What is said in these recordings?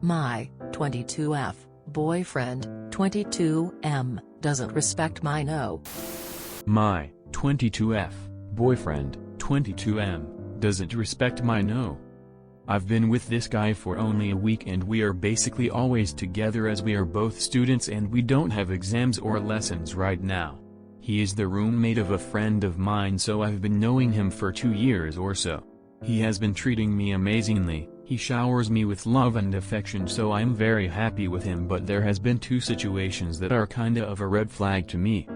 My 22F boyfriend, 22M, doesn't respect my no. My 22F boyfriend, 22M, doesn't respect my no. I've been with this guy for only a week and we are basically always together as we are both students and we don't have exams or lessons right now. He is the roommate of a friend of mine, so I've been knowing him for 2 years or so. He has been treating me amazingly, he showers me with love and affection, so I'm very happy with him, but there has been 2 situations that are kinda of a red flag to me.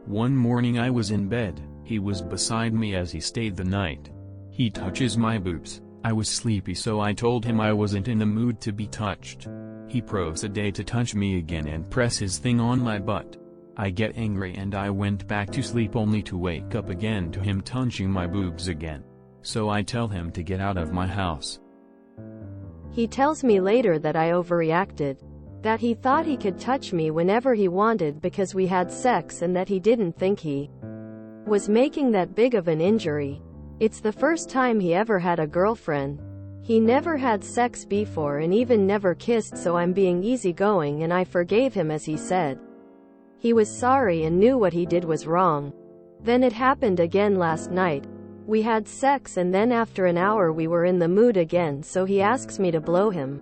One morning I was in bed, he was beside me as he stayed the night. He touches my boobs. I was sleepy, so I told him I wasn't in the mood to be touched. He proceeded to touch me again and press his thing on my butt. I get angry and I went back to sleep only to wake up again to him touching my boobs again. So I tell him to get out of my house. He tells me later that I overreacted. That he thought he could touch me whenever he wanted because we had sex and that he didn't think he was making that big of an injury. It's the first time he ever had a girlfriend. He never had sex before and even never kissed, so I'm being easygoing and I forgave him, as he said. He was sorry and knew what he did was wrong. Then it happened again last night. We had sex and then after an hour we were in the mood again, so he asks me to blow him.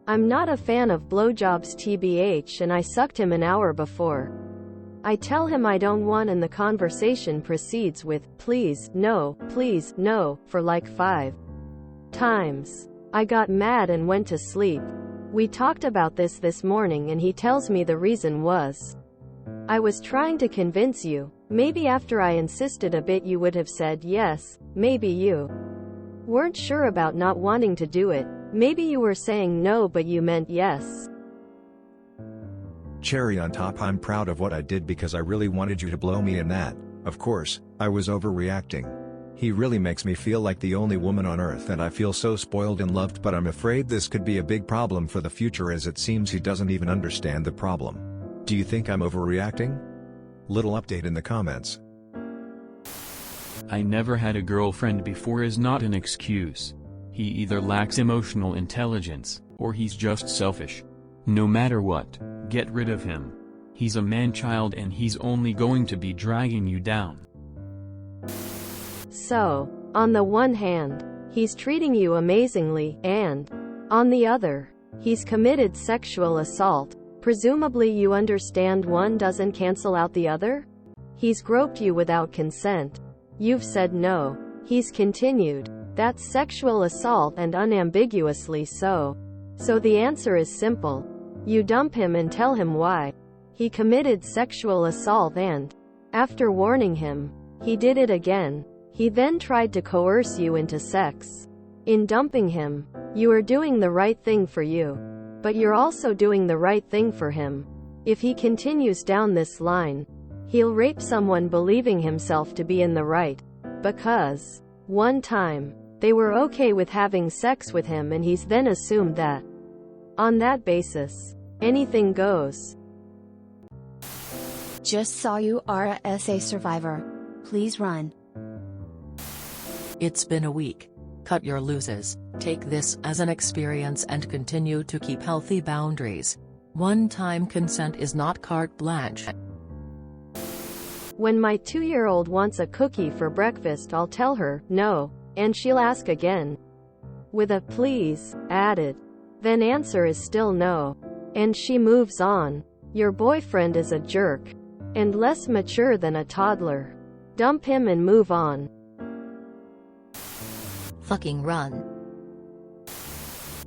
I'm not a fan of blowjobs tbh, and I sucked him an hour before. I tell him I don't want, and the conversation proceeds with, please, no, for like 5 times. I got mad and went to sleep. We talked about this morning and he tells me the reason was, I was trying to convince you. Maybe after I insisted a bit you would have said yes. Maybe you weren't sure about not wanting to do it. Maybe you were saying no but you meant yes. Cherry on top, I'm proud of what I did because I really wanted you to blow me, and that, of course, I was overreacting. He really makes me feel like the only woman on earth and I feel so spoiled and loved, but I'm afraid this could be a big problem for the future as it seems he doesn't even understand the problem. Do you think I'm overreacting? Little update in the comments. I never had a girlfriend before is not an excuse. He either lacks emotional intelligence, or he's just selfish. No matter what, get rid of him. He's a man-child and he's only going to be dragging you down. So, on the one hand, he's treating you amazingly, and on the other, he's committed sexual assault. Presumably you understand one doesn't cancel out the other? He's groped you without consent. You've said no. He's continued. That's sexual assault, and unambiguously so. So the answer is simple. You dump him and tell him why. He committed sexual assault and, after warning him, he did it again. He then tried to coerce you into sex. In dumping him, you are doing the right thing for you. But you're also doing the right thing for him. If he continues down this line, he'll rape someone believing himself to be in the right. Because, one time, they were okay with having sex with him and he's then assumed that, on that basis, anything goes. Just saw you are a SA survivor. Please run. It's been a week. Cut your losses, take this as an experience and continue to keep healthy boundaries. One-time consent is not carte blanche. When my 2-year-old wants a cookie for breakfast, I'll tell her, no, and she'll ask again. With a please added. Then answer is still no. And she moves on. Your boyfriend is a jerk. And less mature than a toddler. Dump him and move on. Fucking run.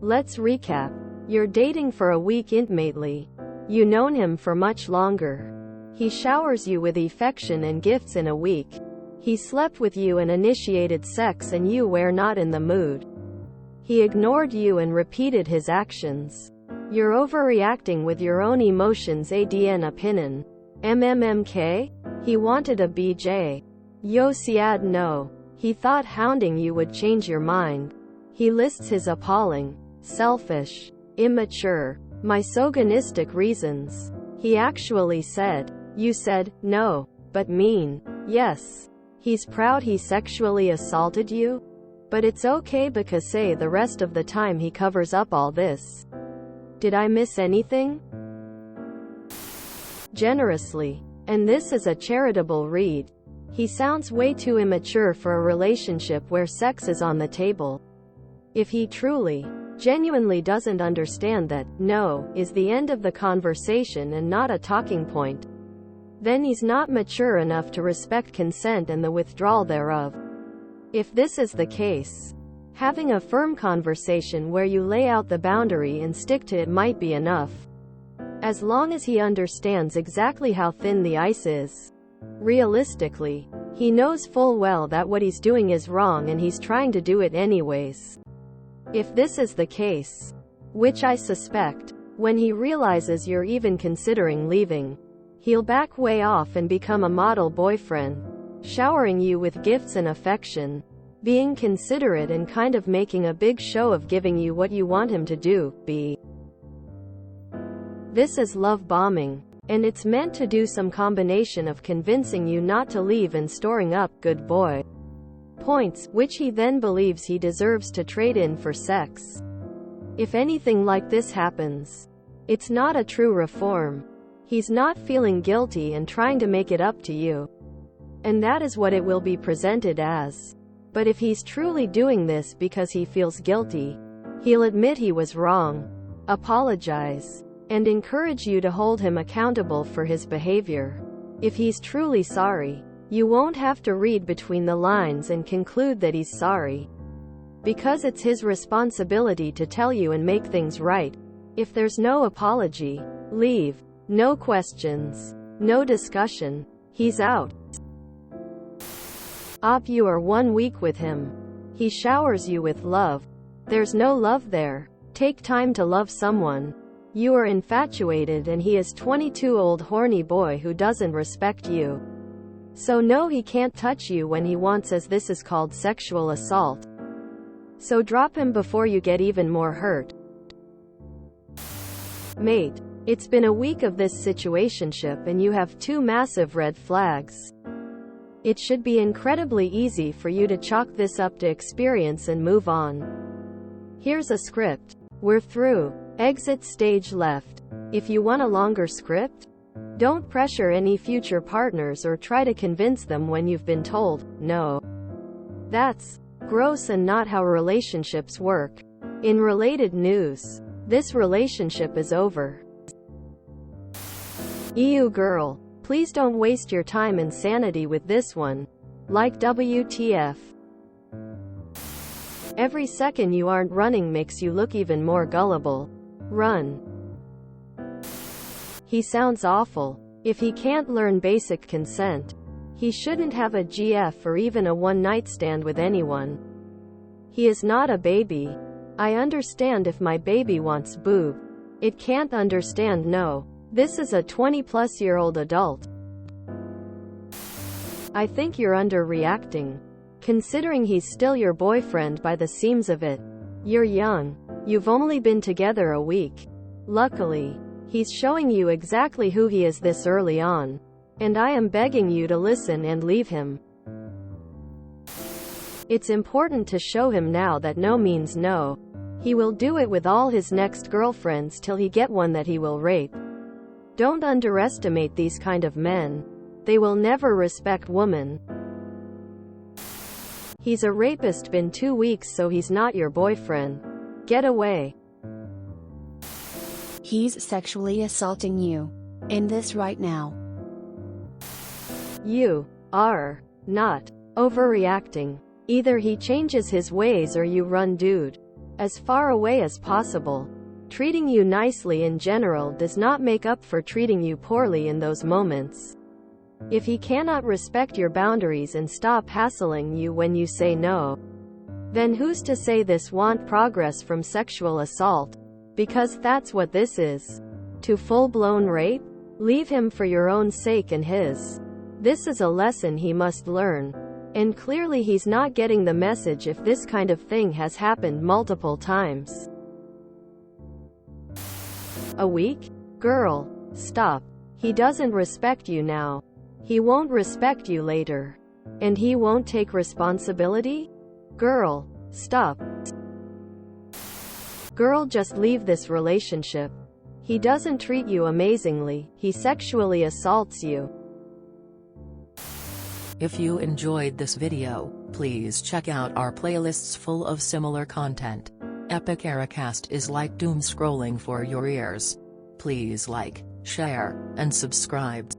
Let's recap. You're dating for a week intimately. You've known him for much longer. He showers you with affection and gifts in a week. He slept with you and initiated sex and you were not in the mood. He ignored you and repeated his actions. You're overreacting with your own emotions. ADN opinion. MMMK? He wanted a BJ. Yo siad no. He thought hounding you would change your mind. He lists his appalling, selfish, immature, misogynistic reasons. He actually said, you said, no, but mean, yes. He's proud he sexually assaulted you? But it's okay because say the rest of the time he covers up all this. Did I miss anything? Generously. And this is a charitable read. He sounds way too immature for a relationship where sex is on the table. If he truly, genuinely doesn't understand that no is the end of the conversation and not a talking point, then he's not mature enough to respect consent and the withdrawal thereof. If this is the case, having a firm conversation where you lay out the boundary and stick to it might be enough. As long as he understands exactly how thin the ice is. Realistically, he knows full well that what he's doing is wrong and he's trying to do it anyways. If this is the case, which I suspect, when he realizes you're even considering leaving, he'll back way off and become a model boyfriend, showering you with gifts and affection, being considerate and kind of making a big show of giving you what you want him to do. This is love bombing, and it's meant to do some combination of convincing you not to leave and storing up good boy points, which he then believes he deserves to trade in for sex. If anything like this happens, it's not a true reform. He's not feeling guilty and trying to make it up to you. And that is what it will be presented as. But if he's truly doing this because he feels guilty, he'll admit he was wrong, apologize, and encourage you to hold him accountable for his behavior. If he's truly sorry, you won't have to read between the lines and conclude that he's sorry, because it's his responsibility to tell you and make things right. If there's no apology, leave. No questions, no discussion. He's out. You are 1 week with him. He showers you with love. There's no love there. Take time to love someone. You are infatuated and he is 22-old horny boy who doesn't respect you. So no, he can't touch you when he wants, as this is called sexual assault. So drop him before you get even more hurt. Mate, it's been a week of this situationship and you have 2 massive red flags. It should be incredibly easy for you to chalk this up to experience and move on. Here's a script. We're through. Exit stage left. If you want a longer script, don't pressure any future partners or try to convince them when you've been told no. That's gross and not how relationships work. In related news, this relationship is over. Ew girl, please don't waste your time and sanity with this one. Like WTF. Every second you aren't running makes you look even more gullible. Run. He sounds awful. If he can't learn basic consent, he shouldn't have a GF or even a one-night stand with anyone. He is not a baby. I understand if my baby wants boob. It can't understand no. This is a 20-plus-year-old adult. I think you're underreacting, considering he's still your boyfriend by the seams of it. You're young. You've only been together a week. Luckily, he's showing you exactly who he is this early on. And I am begging you to listen and leave him. It's important to show him now that no means no. He will do it with all his next girlfriends till he get one that he will rape. Don't underestimate these kind of men. They will never respect women. He's a rapist. Been 2 weeks, so he's not your boyfriend. Get away. He's sexually assaulting you. End this right now. You are not overreacting. Either he changes his ways or you run, dude. As far away as possible. Treating you nicely in general does not make up for treating you poorly in those moments. If he cannot respect your boundaries and stop hassling you when you say no, then who's to say this won't progress from sexual assault? Because that's what this is. To full-blown rape? Leave him for your own sake and his. This is a lesson he must learn. And clearly he's not getting the message if this kind of thing has happened multiple times. A week? Girl, stop. He doesn't respect you now. He won't respect you later. And he won't take responsibility? Girl, stop. Girl, just leave this relationship. He doesn't treat you amazingly, he sexually assaults you. If you enjoyed this video, please check out our playlists full of similar content. Epic Eracast is like doom scrolling for your ears. Please like, share, and subscribe.